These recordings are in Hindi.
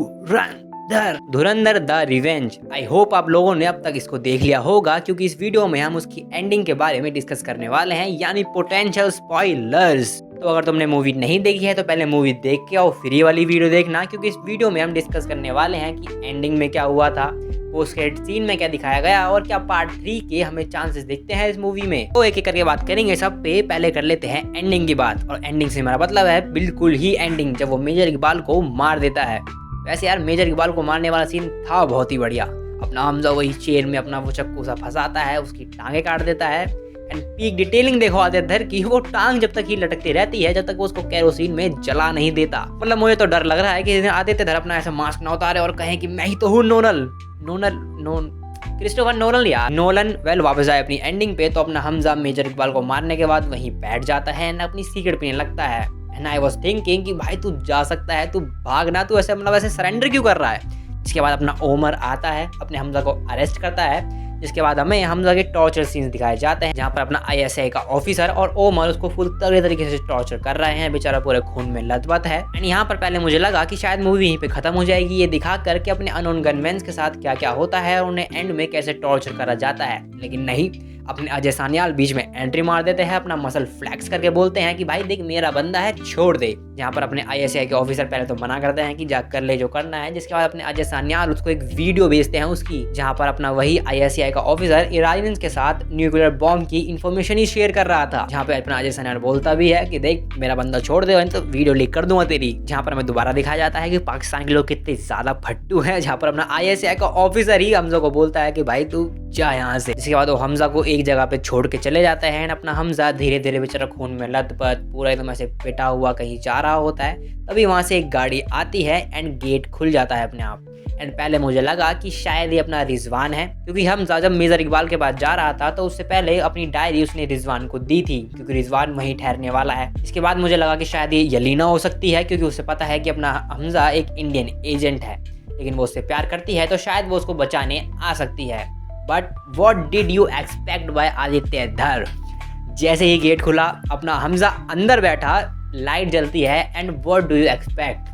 Dhurandhar Dhurandhar the revenge. I hope आप लोगों ने अब तक इसको देख लिया होगा, क्योंकि इस वीडियो में हम उसकी एंडिंग के बारे में डिस्कस करने वाले हैं, यानी पोटेंशियल स्पॉयलर्स। तो अगर तुमने मूवी नहीं देखी है तो पहले मूवी देख के आओ, फिर ये वाली वीडियो देखना, क्योंकि इस वीडियो में हम डिस्कस करने वाले हैं कि एंडिंग में क्या हुआ था, पोस्ट क्रेडिट सीन में क्या दिखाया गया और क्या पार्ट 3 के हमें चांसेस दिखते हैं इस मूवी में। तो एक एक करके बात करेंगे सब पे। पहले कर लेते हैं एंडिंग की बात, और एंडिंग से हमारा मतलब है बिल्कुल ही एंडिंग, जब वो मेजर इकबाल को मार देता है। वैसे यार मेजर इकबाल को मारने वाला सीन था बहुत ही बढ़िया। अपना हमजा वही चेयर में अपना वो चक्कू सा फंसाता है, उसकी टांगे काट देता है। एंड पीक डिटेलिंग देखो आदित्य की, वो टांग जब तक ही लटकती रहती है जब तक वो उसको कैरोसिन में जला नहीं देता। मतलब मुझे तो डर लग रहा है कि आदित्य अपना ऐसा मास्क ना उतारे और कहे कि मैं ही तो हूँ क्रिस्टोफर नोलन वेल वापस आए अपनी एंडिंग पे। तो अपना हमजा मेजर इकबाल को मारने के बाद वहीं बैठ जाता है एंड अपनी सिगरेट पीने लगता है। एंड आई वाज थिंकिंग कि भाई तू जा सकता है, तू भागना, तू ऐसे मतलब ऐसे सरेंडर क्यों कर रहा है। इसके बाद अपना ओमर आता है, अपने हमजा को अरेस्ट करता है। जिसके बाद हमें हमजा के टॉर्चर सीन्स दिखाए जाते हैं, जहाँ पर अपना ISI का ऑफिसर और ओमर उसको फुल तरीके से टॉर्चर कर रहे हैं। बेचारा पूरे खून में लथपथ है। एंड यहाँ पर पहले मुझे लगा कि शायद मूवी यहीं पे खत्म हो जाएगी, ये दिखा कर के अपने अननोन गनमैन के साथ क्या क्या होता है और उन्हें एंड में कैसे टॉर्चर करा जाता है। लेकिन नहीं, अपने अजय सान्याल बीच में एंट्री मार देते हैं, अपना मसल फ्लैक्स करके बोलते हैं कि भाई देख मेरा बंदा है, छोड़ दे। जहाँ पर अपने ISI के ऑफिसर पहले तो मना करते हैं कि जा कर ले जो करना है। जिसके बाद अपने अजय सान्याल उसको एक वीडियो भेजते हैं उसकी, जहाँ पर अपना वही ISI का ऑफिसर ईरानियन के साथ न्यूक्लियर बॉम्ब की इन्फॉर्मेशन ही शेयर कर रहा था। जहाँ पे अपना अजय सान्याल बोलता भी है कि देख मेरा बंदा छोड़ दे तो वीडियो लीक कर दूंगा तेरी। जहाँ पर हमें दोबारा दिखाया जाता है कि पाकिस्तान के लोग कितने ज्यादा फट्टू हैं, जहाँ पर अपना ISI का ऑफिसर ही हमजा को बोलता है कि भाई तू जा यहाँ से। इसके बाद वो हमजा को एक जगह पे छोड़ के चले जाते हैं। अपना हमजा धीरे धीरे बेचारा खून में लथपथ पूरा एकदम ऐसे पिटा हुआ कहीं जा रहा होता है। तभी वहां से एक गाड़ी आती है एंड गेट खुल जाता है अपने आप। एंड पहले मुझे लगा कि शायद ये अपना रिजवान है, क्योंकि हमजा जब मेजर इकबाल के पास जा रहा था तो उससे पहले अपनी डायरी उसने रिजवान को दी थी, क्योंकि रिजवान वहीं ठहरने वाला है। इसके बाद मुझे लगा कि शायद ये यलीना हो सकती है, क्योंकि उसे पता है कि अपना हमजा एक इंडियन एजेंट है, लेकिन वो उससे प्यार करती है तो शायद वो उसको बचाने आ सकती है। But what did you expect by Aditya Dhar. जैसे ही गेट खुला अपना हमजा अंदर बैठा, लाइट जलती है and what do you expect,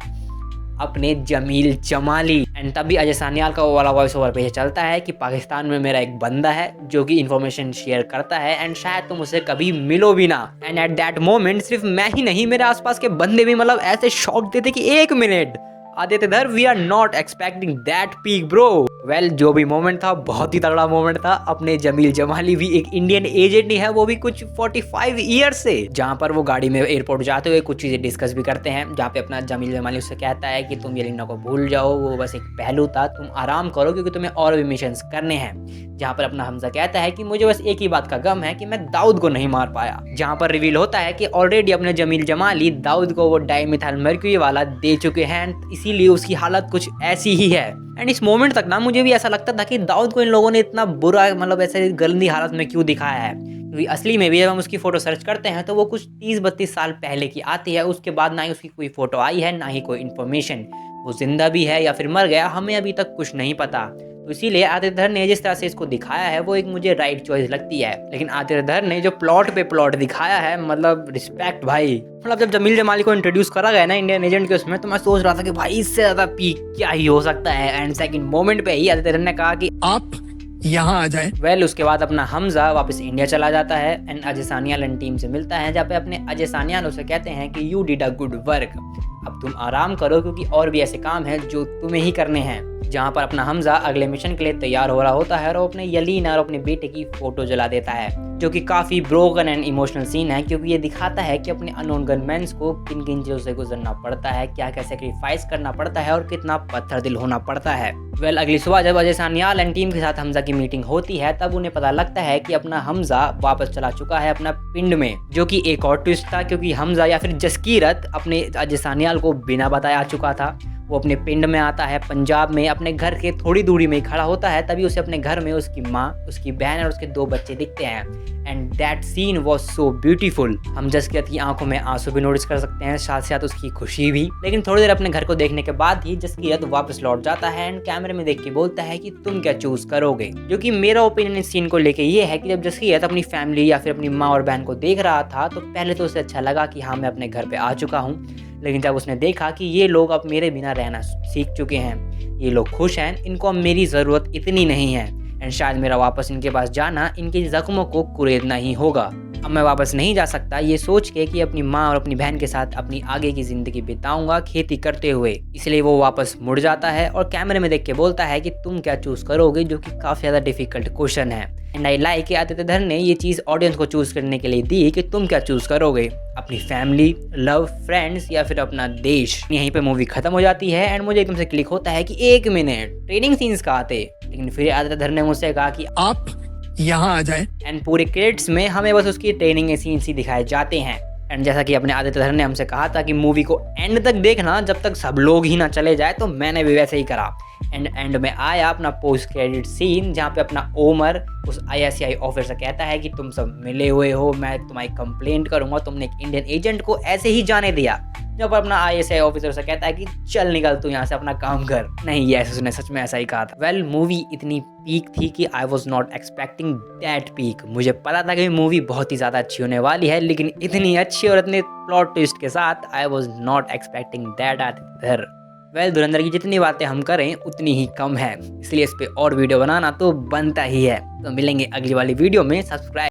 अपने जमील जमाली। एंड तभी अजय सान्याल का वो वाला वॉइस ओवर पे चलता है कि पाकिस्तान में मेरा एक बंदा है जो कि इन्फॉर्मेशन शेयर करता है एंड शायद तुम उसे कभी मिलो भी ना। एंड एट दैट मोमेंट सिर्फ मैं ही नहीं, मेरे आसपास के बंदे भी मतलब ऐसे शॉक देते कि एक minute Aditya Dhar, we are not expecting that peak bro. Well जो भी मोमेंट था बहुत ही तगड़ा मोमेंट था। अपने जमील जमाली भी एक इंडियन एजेंट ही है, वो भी कुछ 45 ईयर से। जहाँ पर वो गाड़ी में एयरपोर्ट जाते हुए कुछ चीजें डिस्कस भी करते हैं, जहाँ पे अपना जमील जमाली उससे कहता है कि तुम यलीना को भूल जाओ, वो बस एक पहलू था, तुम आराम करो क्योंकि तुम्हें और भी मिशन करने हैं। जहाँ पर अपना हमजा कहता है कि मुझे बस एक ही बात का गम है कि मैं दाऊद को नहीं मार पाया। जहाँ पर रिवील होता है कि ऑलरेडी अपने जमील जमाली दाऊद को वो डाइमिथाइल मर्क्यूरी वाला दे चुके हैं, इसीलिए उसकी हालत कुछ ऐसी ही है। एंड इस मोमेंट तक ना मुझे भी ऐसा लगता था कि दाऊद को इन लोगों ने इतना बुरा मतलब ऐसे गंदी हालत में क्यों दिखाया है, क्योंकि असली में भी जब हम उसकी फोटो सर्च करते हैं तो वो कुछ 30-32 साल पहले की आती है। उसके बाद ना ही उसकी कोई फोटो आई है, ना ही कोई इन्फॉर्मेशन, वो जिंदा भी है या फिर मर गया हमें अभी तक कुछ नहीं पता। तो इसीलिए आदित्य धर ने जिस तरह से इसको दिखाया है वो एक मुझे राइट चॉइस लगती है। लेकिन आदित्य धर ने जो प्लॉट पे प्लॉट दिखाया है, मतलब रिस्पेक्ट भाई। मतलब जब जमील जमाली को इंट्रोड्यूस करा गया ना इंडियन एजेंट के उसमें, तो मैं सोच रहा था कि भाई इससे ज्यादा पीक क्या ही हो सकता है। एंड सेकंड मोमेंट पे ही आदित्य धर ने कहा कि आप यहाँ आ जाए। वेल उसके बाद अपना हमजा वापस इंडिया चला जाता है and Ajay Sanyal and team से मिलता है, जहाँ पे अपने अजय सान्याल उसे कहते हैं कि you did a good work, अब तुम आराम करो क्योंकि और भी ऐसे काम हैं जो तुम्हें ही करने हैं। जहाँ पर अपना हमजा अगले मिशन के लिए तैयार हो रहा होता है और वो अपने यलीना और अपने बेटे की फोटो जला देता है, जो कि काफी ब्रोकन एंड इमोशनल सीन है, क्योंकि ये दिखाता है कि अपने अननोन गनमैन को किन किन चीजों से गुजरना पड़ता है, क्या क्या सेक्रीफाइस करना पड़ता है और कितना पत्थर दिल होना पड़ता है। वेल अगली सुबह जब अजय सान्याल एंड टीम के साथ हमजा की मीटिंग होती है, तब उन्हें पता लगता है कि अपना हमजा वापस चला चुका है अपना पिंड में, जो कि एक और ट्विस्ट था, क्योंकि हमजा या फिर जसकीरत अपने अजय सान्याल को बिना बताए आ चुका था। वो अपने पिंड में आता है पंजाब में, अपने घर के थोड़ी दूरी में ही खड़ा होता है। तभी उसे अपने घर में उसकी माँ, उसकी बहन और उसके 2 बच्चे दिखते हैं। And that scene was so beautiful. हम जसकीरत की आंखों में आंसू भी नोटिस कर सकते हैं, साथ साथ उसकी खुशी भी। लेकिन थोड़ी देर अपने घर को देखने के बाद ही जसकीरत वापस लौट जाता है एंड कैमरे में देख के बोलता है कि तुम क्या चूज करोगे। जो कि मेरा ओपिनियन इस सीन को लेके ये है कि जब जसकीरत अपनी फैमिली या फिर अपनी माँ और बहन को देख रहा था तो पहले तो उसे अच्छा लगा कि हाँ मैं अपने घर पे आ चुका हूँ, लेकिन जब उसने देखा कि ये लोग अब मेरे बिना रहना सीख चुके हैं, ये लोग खुश हैं, इनको अब मेरी ज़रूरत इतनी नहीं है एंड शायद मेरा वापस इनके पास जाना इनके ज़ख्मों को कुरेदना ही होगा। अब मैं वापस नहीं जा सकता ये सोच के कि अपनी माँ और अपनी बहन के साथ अपनी आगे की ज़िंदगी बिताऊंगा खेती करते हुए। इसलिए वो वापस मुड़ जाता है और कैमरे में देख के बोलता है कि तुम क्या चूज़ करोगे, जो कि काफ़ी ज़्यादा डिफिकल्ट क्वेश्चन है। एंड आई लाइक कि आदित्य धर ने ये चीज़ ऑडियंस को चूज़ करने के लिए दी कि तुम क्या चूज़ करोगे, अपनी फैमिली, लव, फ्रेंड्स या फिर अपना देश। यहीं पे मूवी खत्म हो जाती है एंड मुझे एकदम से क्लिक होता है कि 1 मिनट ट्रेनिंग सीन्स कहाँ थे। लेकिन फिर आदित्य धर ने मुझसे कहा कि आप यहाँ आ जाएं। एंड पूरे क्रेडिट्स में हमें बस उसकी ट्रेनिंग के सीन्स ही दिखाए जाते हैं। एंड जैसा कि अपने आदित्य धर ने हमसे कहा था कि मूवी को एंड तक देखना जब तक सब लोग ही ना चले जाए, तो मैंने भी वैसे ही करा। एंड में आया अपना पोस्ट क्रेडिट सीन जहाँ पे अपना ओमर उस ISI ऑफिसर से कहता है कि तुम सब मिले हुए हो, मैं तुम्हारी कंप्लेंट करूंगा, तुमने एक इंडियन एजेंट को ऐसे ही जाने दिया। जब अपना ISI ऑफिसर से कहता है कि चल निकल तू यहाँ से, अपना काम कर। नहीं, यस, उसने सच में ऐसा ही कहा था। वेल, मूवी इतनी पीक थी कि I was not expecting that peak. मुझे पता था कि मूवी बहुत ही ज़्यादा अच्छी होने वाली है, लेकिन इतनी अच्छी और इतने प्लॉट ट्विस्ट के साथ I was not expecting that Aditya. Well, धुरंधर की जितनी बातें हम करें उतनी ही कम है, इसलिए इस पे और वीडियो बनाना तो बनता ही है। तो मिलेंगे अगली वाली वीडियो में। सब्सक्राइब